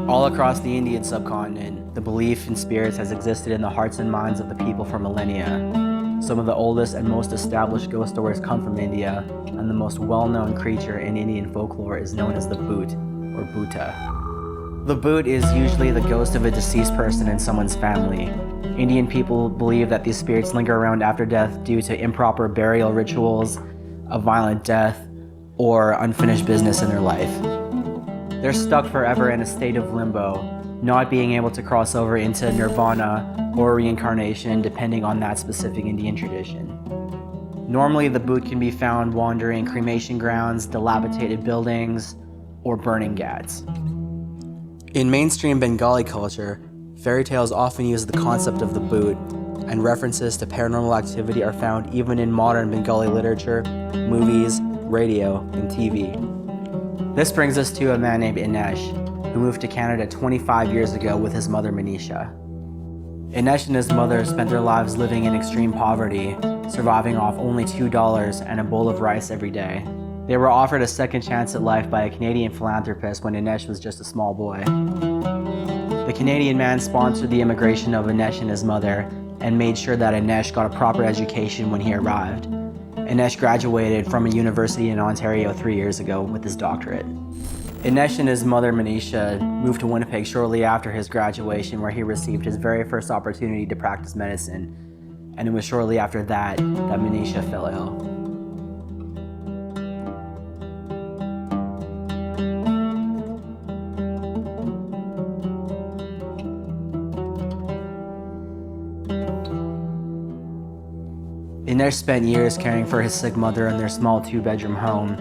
All across the Indian subcontinent, the belief in spirits has existed in the hearts and minds of the people for millennia. Some of the oldest and most established ghost stories come from India, and the most well-known creature in Indian folklore is known as the Bhoot, or Bhuta. The Bhoot is usually the ghost of a deceased person in someone's family. Indian people believe that these spirits linger around after death due to improper burial rituals, a violent death, or unfinished business in their life. They're stuck forever in a state of limbo, not being able to cross over into nirvana or reincarnation depending on that specific Indian tradition. Normally, the Bhoot can be found wandering cremation grounds, dilapidated buildings, or burning ghats. In mainstream Bengali culture, fairy tales often use the concept of the Bhoot, and references to paranormal activity are found even in modern Bengali literature, movies, radio, and TV. This brings us to a man named Inesh, who moved to Canada 25 years ago with his mother Manisha. Inesh and his mother spent their lives living in extreme poverty, surviving off only $2 and a bowl of rice every day. They were offered a second chance at life by a Canadian philanthropist when Inesh was just a small boy. The Canadian man sponsored the immigration of Inesh and his mother and made sure that Inesh got a proper education when he arrived. Inesh graduated from a university in Ontario 3 years ago with his doctorate. Inesh and his mother Manisha moved to Winnipeg shortly after his graduation, where he received his very first opportunity to practice medicine, and it was shortly after that Manisha fell ill. Inesh spent years caring for his sick mother in their small 2-bedroom home.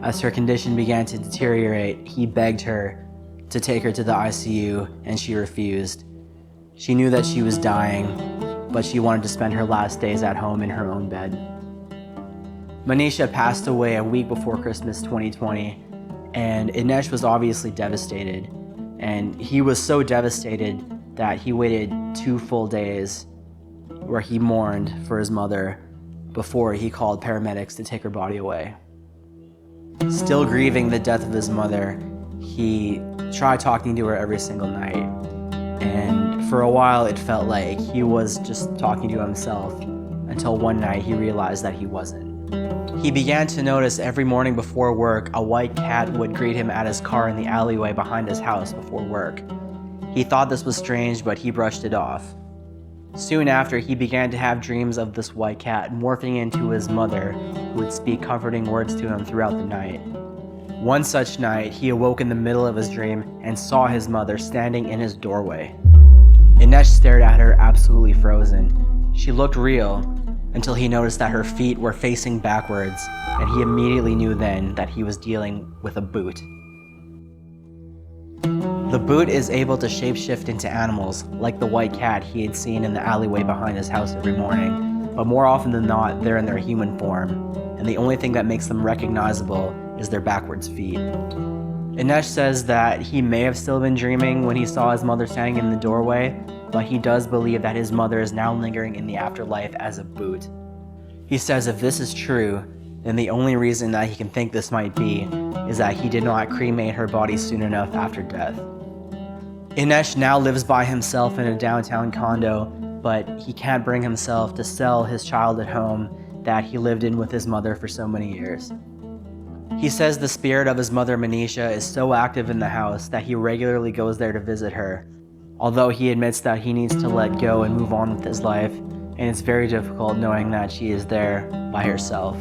As her condition began to deteriorate, he begged her to take her to the ICU, and she refused. She knew that she was dying, but she wanted to spend her last days at home in her own bed. Manisha passed away a week before Christmas 2020, and Inesh was obviously devastated. And he was so devastated that he waited 2 full days where he mourned for his mother before he called paramedics to take her body away. Still grieving the death of his mother, he tried talking to her every single night. And for a while it felt like he was just talking to himself, until one night he realized that he wasn't. He began to notice every morning before work a white cat would greet him at his car in the alleyway behind his house before work. He thought this was strange, but he brushed it off. Soon after, he began to have dreams of this white cat morphing into his mother, who would speak comforting words to him throughout the night. One such night, he awoke in the middle of his dream and saw his mother standing in his doorway. Inesh stared at her, absolutely frozen. She looked real, until he noticed that her feet were facing backwards, and he immediately knew then that he was dealing with a Bhoot. The Bhoot is able to shapeshift into animals, like the white cat he had seen in the alleyway behind his house every morning, but more often than not, they're in their human form, and the only thing that makes them recognizable is their backwards feet. Inesh says that he may have still been dreaming when he saw his mother standing in the doorway, but he does believe that his mother is now lingering in the afterlife as a Bhoot. He says if this is true, then the only reason that he can think this might be is that he did not cremate her body soon enough after death. Inesh now lives by himself in a downtown condo, but he can't bring himself to sell his childhood home that he lived in with his mother for so many years. He says the spirit of his mother Manisha is so active in the house that he regularly goes there to visit her, although he admits that he needs to let go and move on with his life, and it's very difficult knowing that she is there by herself.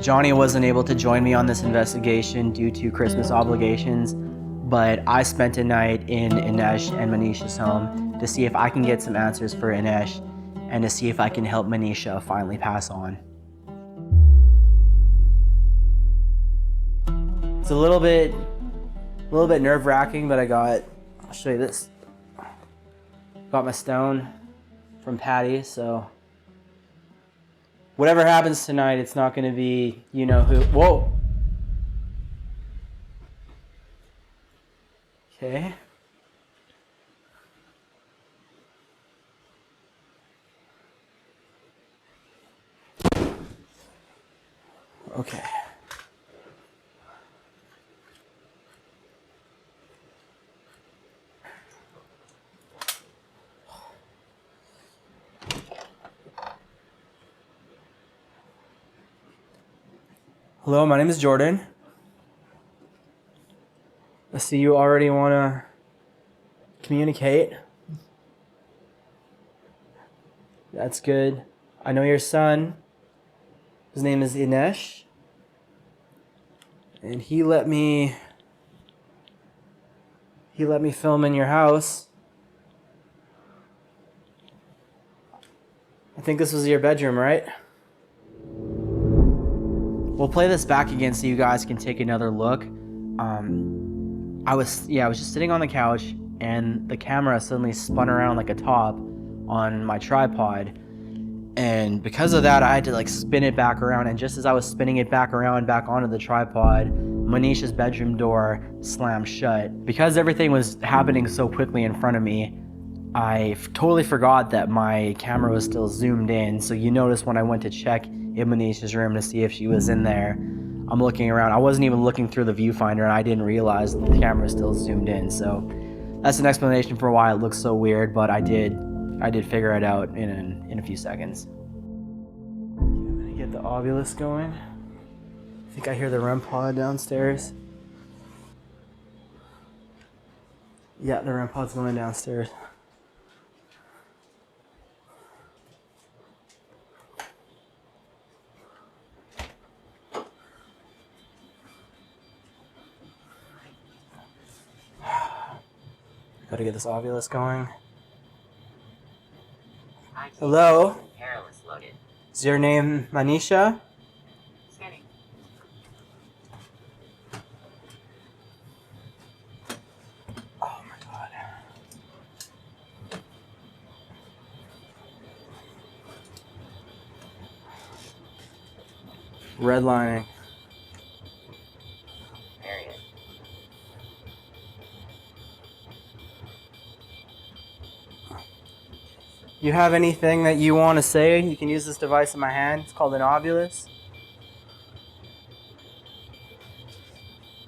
Johnny wasn't able to join me on this investigation due to Christmas obligations, but I spent a night in Inesh and Manisha's home to see if I can get some answers for Inesh and to see if I can help Manisha finally pass on. It's a little bit nerve-wracking, but I'll show you this. Got my stone from Patty, so whatever happens tonight, it's not going to be you know who. Whoa. Okay. Okay. Hello, my name is Jordyn. I see you already want to communicate. That's good. I know your son. His name is Inesh. And he let me film in your house. I think this was your bedroom, right? We'll play this back again so you guys can take another look. I was just sitting on the couch and the camera suddenly spun around like a top on my tripod. And because of that, I had to like spin it back around. And just as I was spinning it back around, back onto the tripod, Manisha's bedroom door slammed shut. Because everything was happening so quickly in front of me, I totally forgot that my camera was still zoomed in. So you notice when I went to check in Manisha's room to see if she was in there, I'm looking around. I wasn't even looking through the viewfinder, and I didn't realize the camera was still zoomed in. So that's an explanation for why it looks so weird, but I did figure it out in a few seconds. I'm gonna get the ovulus going. I think I hear the REM pod downstairs. Yeah, the REM pod's going downstairs. Gotta get this ovulus going. Hello? Is your name Manisha? Scanning. Oh my god. Redlining. Period. You have anything that you want to say? You can use this device in my hand. It's called an ovulus.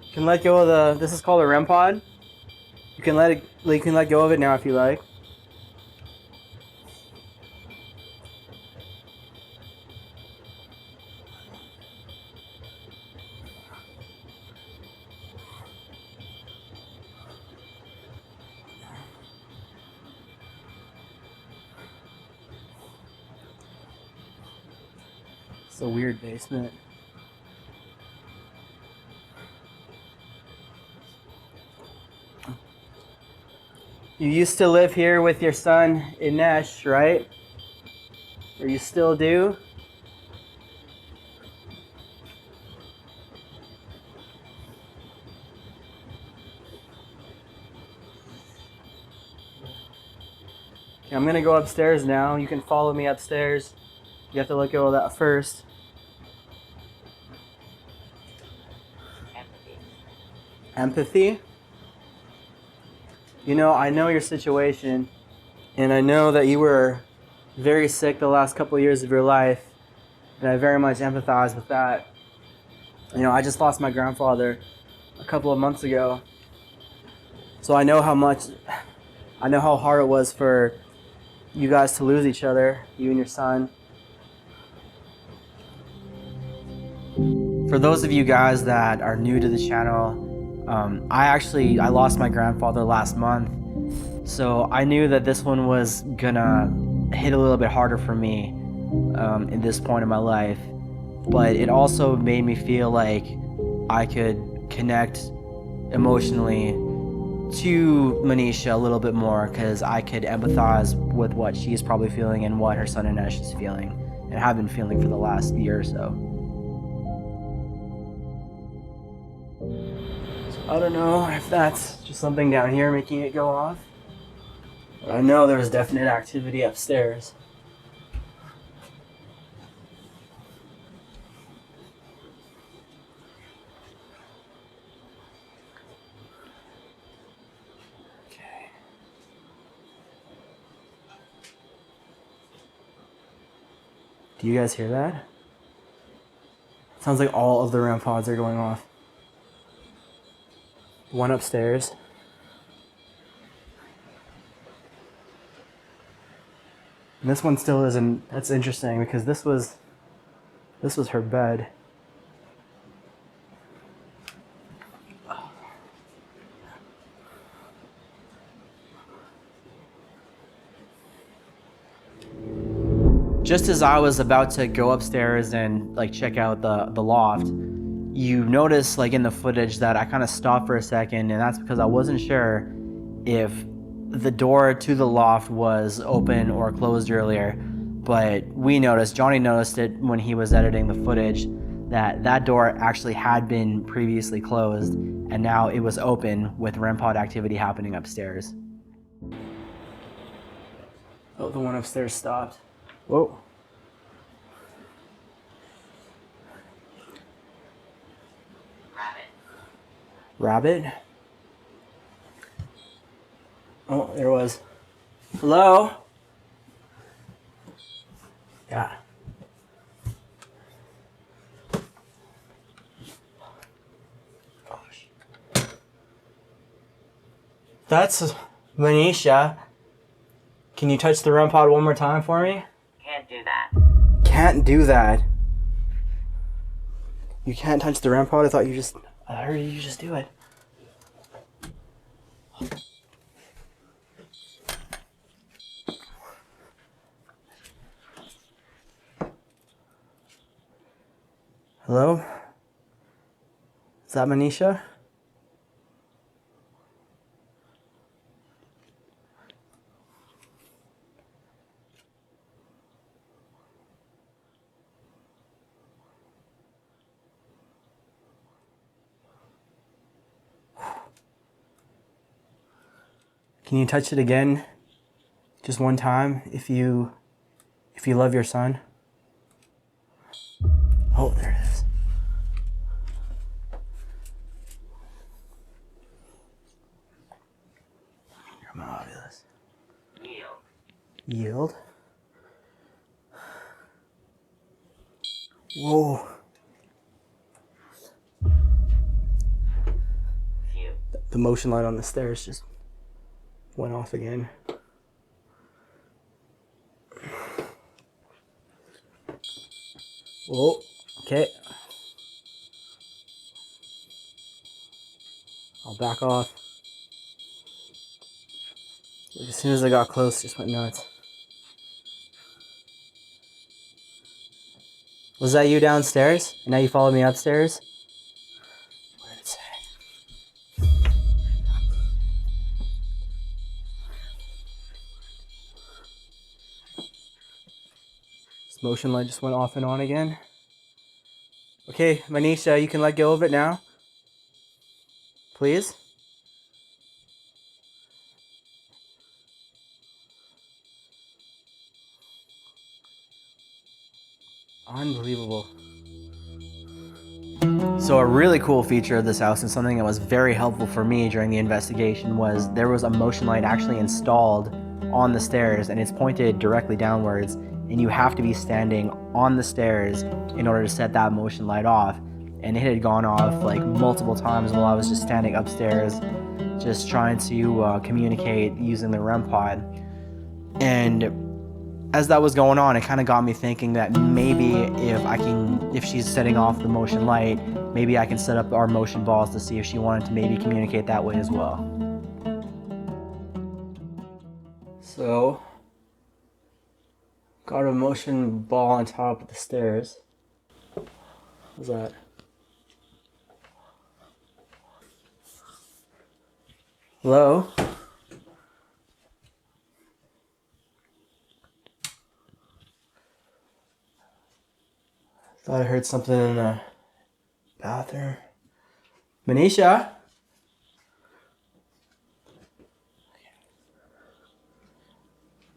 You can let go of this is called a REM pod. You can let go of it now if you like. It's a weird basement. You used to live here with your son, Inesh, right? Or you still do? Okay, I'm gonna go upstairs now. You can follow me upstairs. You have to let go of that first. Empathy? You know, I know your situation, and I know that you were very sick the last couple of years of your life, and I very much empathize with that. You know, I just lost my grandfather a couple of months ago, so I know how hard it was for you guys to lose each other, you and your son. For those of you guys that are new to the channel, I lost my grandfather last month, so I knew that this one was gonna hit a little bit harder for me in this point in my life, but it also made me feel like I could connect emotionally to Manisha a little bit more, because I could empathize with what she's probably feeling and what her son Anesh is feeling and have been feeling for the last year or so. I don't know if that's just something down here making it go off. But I know there was definite activity upstairs. Okay. Do you guys hear that? Sounds like all of the REM pods are going off. One upstairs. And this one still isn't. That's interesting because this was her bed. Just as I was about to go upstairs and like check out the loft, you notice like in the footage that I kind of stopped for a second, and that's because I wasn't sure if the door to the loft was open or closed earlier. But Johnny noticed it when he was editing the footage, that door actually had been previously closed, and now it was open with REM pod activity happening upstairs. Oh, the one upstairs stopped. Whoa. Rabbit? Oh, there was. Hello? Yeah. Gosh. That's Manisha. Can you touch the REM pod one more time for me? Can't do that. Can't do that. You can't touch the REM pod? I heard you just do it. Hello? Is that Manisha? Can you touch it again? Just one time if you love your son? Oh, there it is. You're marvelous. Yield. Whoa. The motion light on the stairs just went off again. Whoa. Okay. I'll back off. As soon as I got close, it just went nuts. Was that you downstairs? And now you followed me upstairs? What did it say? This motion light just went off and on again. Okay, Manisha, you can let go of it now. Please? Unbelievable. So a really cool feature of this house, and something that was very helpful for me during the investigation, was there was a motion light actually installed on the stairs, and it's pointed directly downwards, and you have to be standing on the stairs in order to set that motion light off. And it had gone off like multiple times while I was just standing upstairs, just trying to communicate using the REM pod. And as that was going on, it kind of got me thinking that maybe if she's setting off the motion light, maybe I can set up our motion balls to see if she wanted to maybe communicate that way as well. So, got a motion ball on top of the stairs. What's that? Hello? Thought I heard something in the bathroom. Manisha?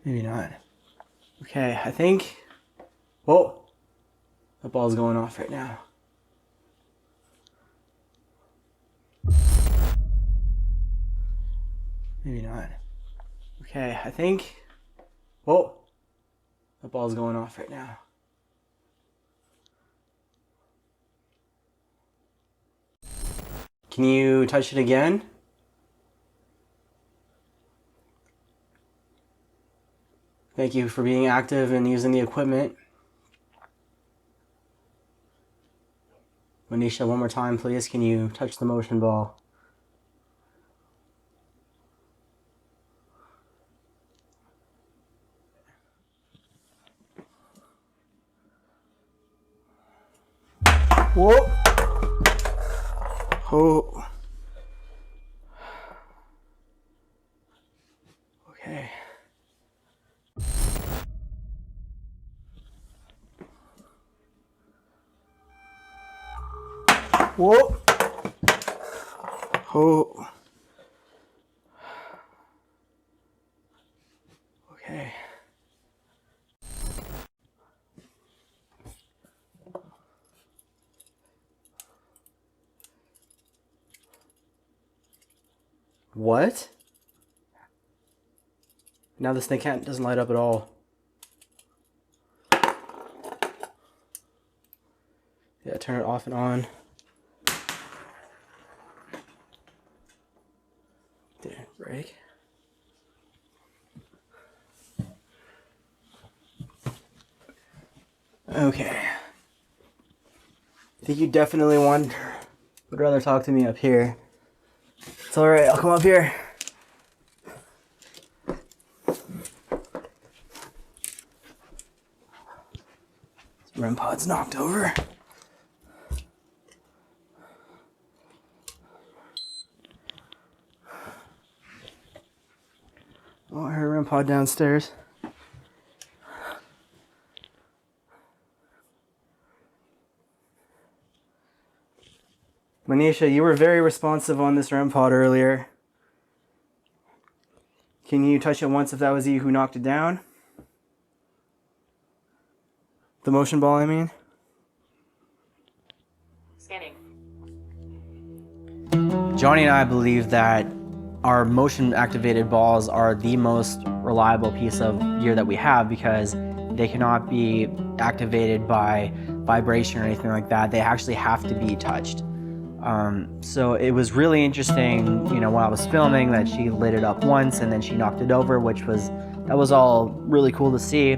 Maybe not. Okay, I think... Whoa! That ball's going off right now. Maybe not. Okay, I think... Whoa! That ball's going off right now. Can you touch it again? Thank you for being active and using the equipment. Manisha, one more time, please. Can you touch the motion ball? Whoa. Oh. Okay. Whoa. Oh. Okay. What? Now this thing doesn't light up at all. Yeah, turn it off and on. There, break. Okay. I think you definitely would rather talk to me up here. It's alright, I'll come up here. REM pod's knocked over. Oh, I heard REM pod downstairs. Manisha, you were very responsive on this REM pod earlier. Can you touch it once if that was you who knocked it down? The motion ball, I mean? Scanning. Johnny and I believe that our motion activated balls are the most reliable piece of gear that we have because they cannot be activated by vibration or anything like that. They actually have to be touched. So it was really interesting, you know, when I was filming that she lit it up once and then she knocked it over, that was all really cool to see.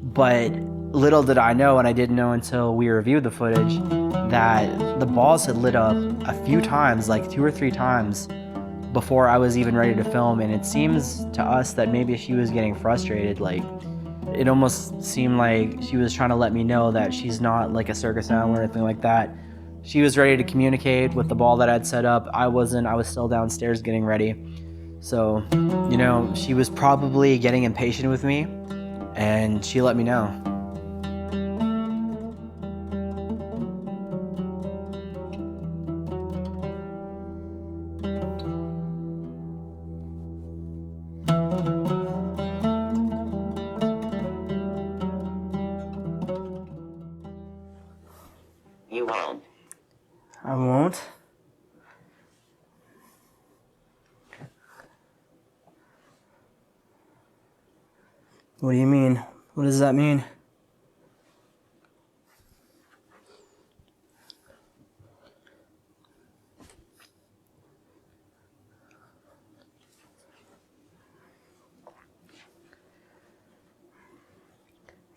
But little did I know, and I didn't know until we reviewed the footage, that the balls had lit up a few times, like 2 or 3 times before I was even ready to film. And it seems to us that maybe she was getting frustrated. Like, it almost seemed like she was trying to let me know that she's not like a circus animal or anything like that. She was ready to communicate with the ball that I'd set up. I wasn't. I was still downstairs getting ready. So, you know, she was probably getting impatient with me, and she let me know. You won't. I won't. What do you mean? What does that mean?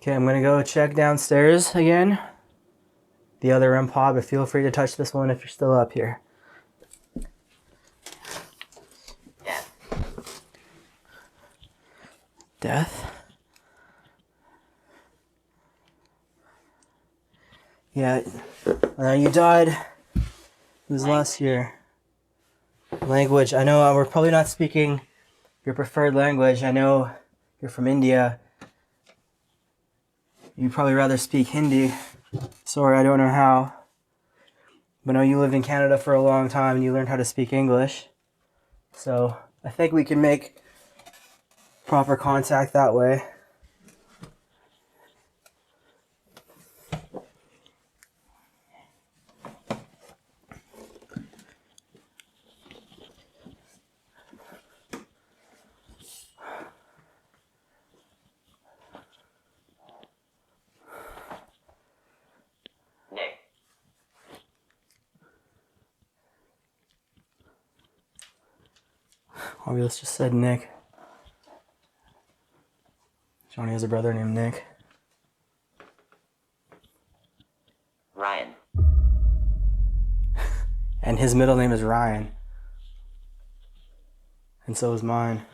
Okay, I'm gonna go check downstairs again. The other REM pod, but feel free to touch this one if you're still up here. Yeah. Death. Yeah, you died. It was last year. Language. I know we're probably not speaking your preferred language. I know you're from India. You'd probably rather speak Hindi. Sorry, I don't know how. But I know you lived in Canada for a long time and you learned how to speak English. So I think we can make proper contact that way. Nick. Obvious just said Nick. Johnny has a brother named Nick. Ryan. And his middle name is Ryan. And so is mine.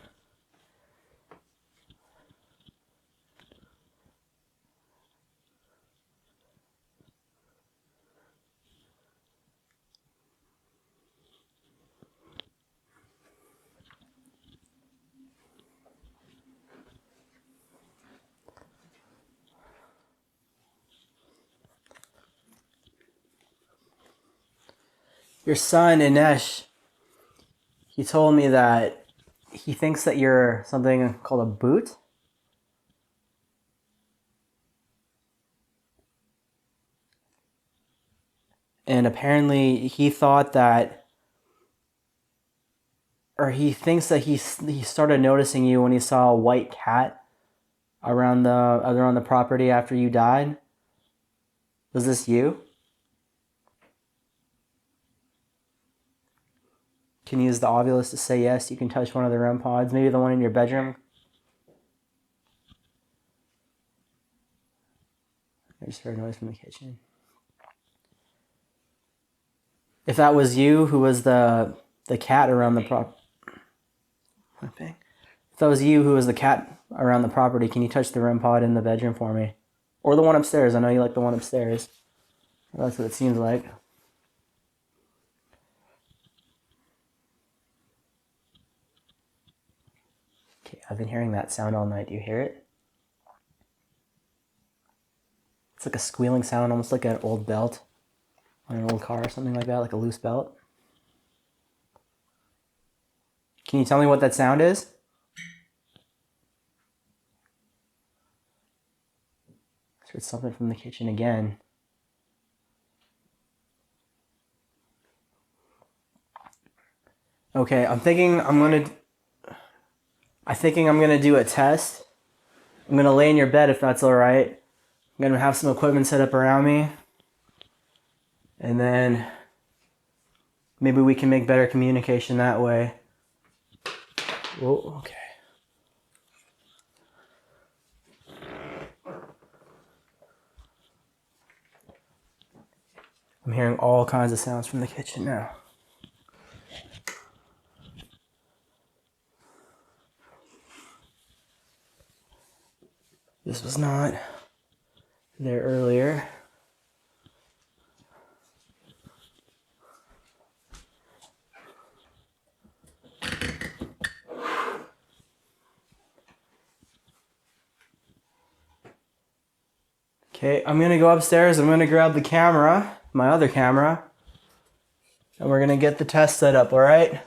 Your son, Inesh, he told me that he thinks that you're something called a Bhoot. And apparently he thought that, or he thinks that he started noticing you when he saw a white cat around the property after you died. Was this you? Can you use the ovulus to say yes? You can touch one of the REM pods, maybe the one in your bedroom. I just heard a noise from the kitchen. If that was you, who was the cat around the prop? If that was you, who was the cat around the property, can you touch the REM pod in the bedroom for me, or the one upstairs? I know you like the one upstairs. Well, that's what it seems like. Okay, I've been hearing that sound all night. Do you hear it? It's like a squealing sound, almost like an old belt on an old car or something like that, like a loose belt. Can you tell me what that sound is? I heard something from the kitchen again. Okay, I'm thinking I'm gonna do a test. I'm gonna lay in your bed if that's all right. I'm gonna have some equipment set up around me, and then maybe we can make better communication that way. Whoa, okay. I'm hearing all kinds of sounds from the kitchen now. This was not there earlier. Okay, I'm gonna go upstairs. I'm gonna grab the camera, my other camera, and we're gonna get the test set up, all right?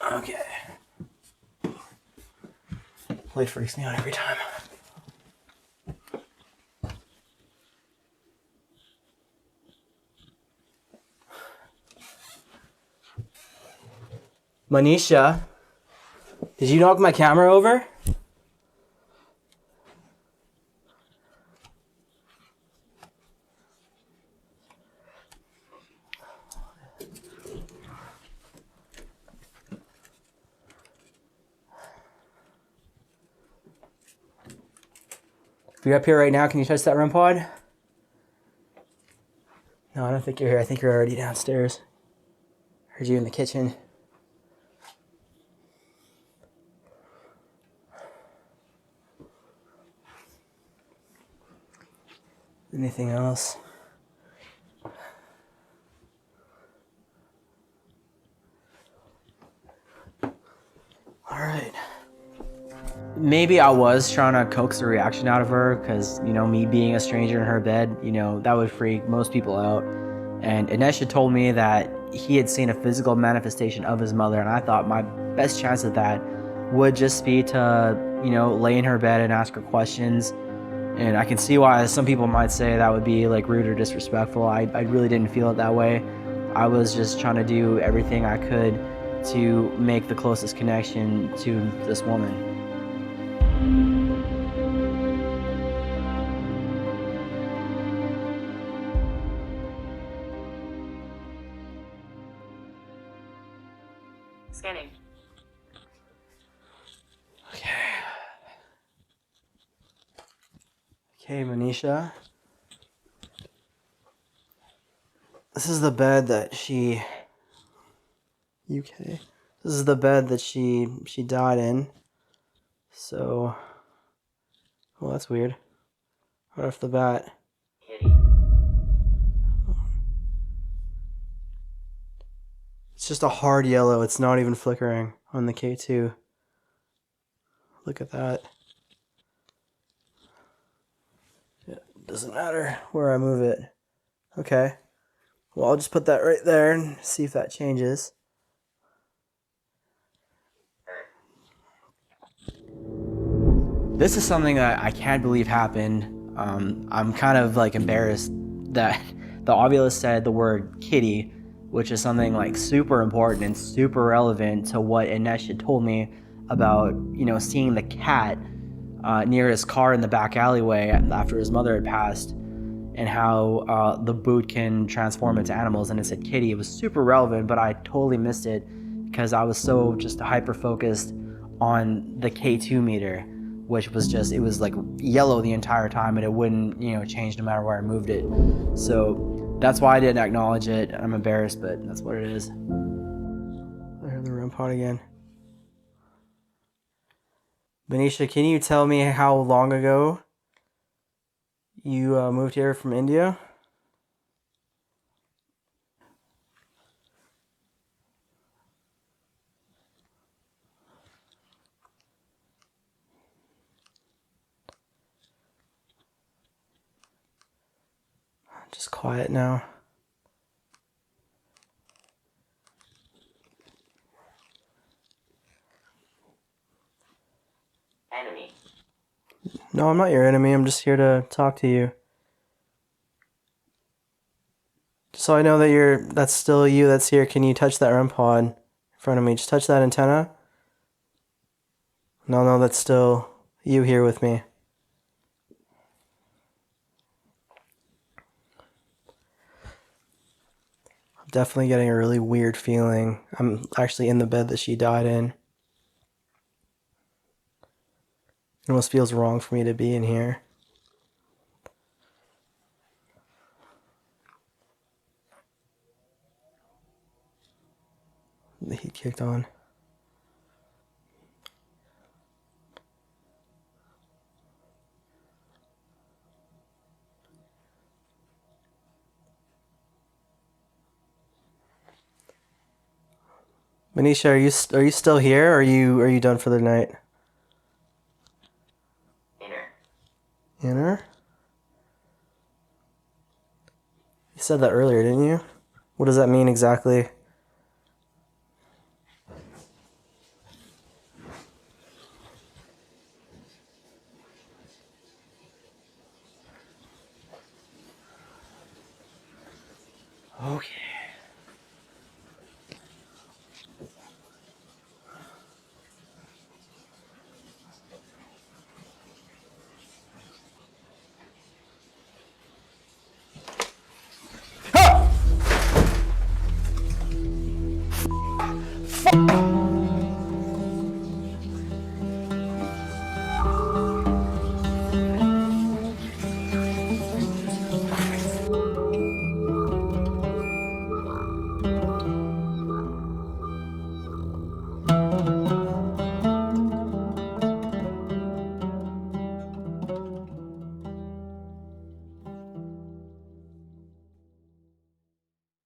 Okay. Play freaks me out every time. Manisha, did you knock my camera over? If you're up here right now, can you touch that REM pod? No, I don't think you're here. I think you're already downstairs. Heard you in the kitchen. Anything else? All right. Maybe I was trying to coax a reaction out of her because, me being a stranger in her bed, that would freak most people out. And Inesh had told me that he had seen a physical manifestation of his mother, and I thought my best chance at that would just be to, lay in her bed and ask her questions. And I can see why some people might say that would be like rude or disrespectful. I really didn't feel it that way. I was just trying to do everything I could to make the closest connection to this woman. Scanning. Okay, Manisha. This is the bed that she... UK. This is the bed that she died in. So... Well, that's weird. Right off the bat. Kitty. It's just a hard yellow. It's not even flickering on the K2. Look at that. It doesn't matter where I move it. Okay. Well, I'll just put that right there and see if that changes. This is something that I can't believe happened. I'm kind of like embarrassed that the ovulus said the word kitty, which is something like super important and super relevant to what Inesh had told me about, seeing the cat near his car in the back alleyway after his mother had passed, and how the Bhoot can transform into animals, and it said kitty. It was super relevant, but I totally missed it because I was so just hyper focused on the K2 meter, which was it was like yellow the entire time, and it wouldn't, change no matter where I moved it. So that's why I didn't acknowledge it. I'm embarrassed, but that's what it is. I heard the REM pod again. Manisha, can you tell me how long ago you moved here from India? Just quiet now. Enemy. No, I'm not your enemy. I'm just here to talk to you. So I know that that's still you that's here. Can you touch that REM pod in front of me? Just touch that antenna. No, that's still you here with me. I'm definitely getting a really weird feeling. I'm actually in the bed that she died in. It almost feels wrong for me to be in here. The heat kicked on. Manisha, are you still here, or are you done for the night? Inner? You said that earlier, didn't you? What does that mean exactly? Okay.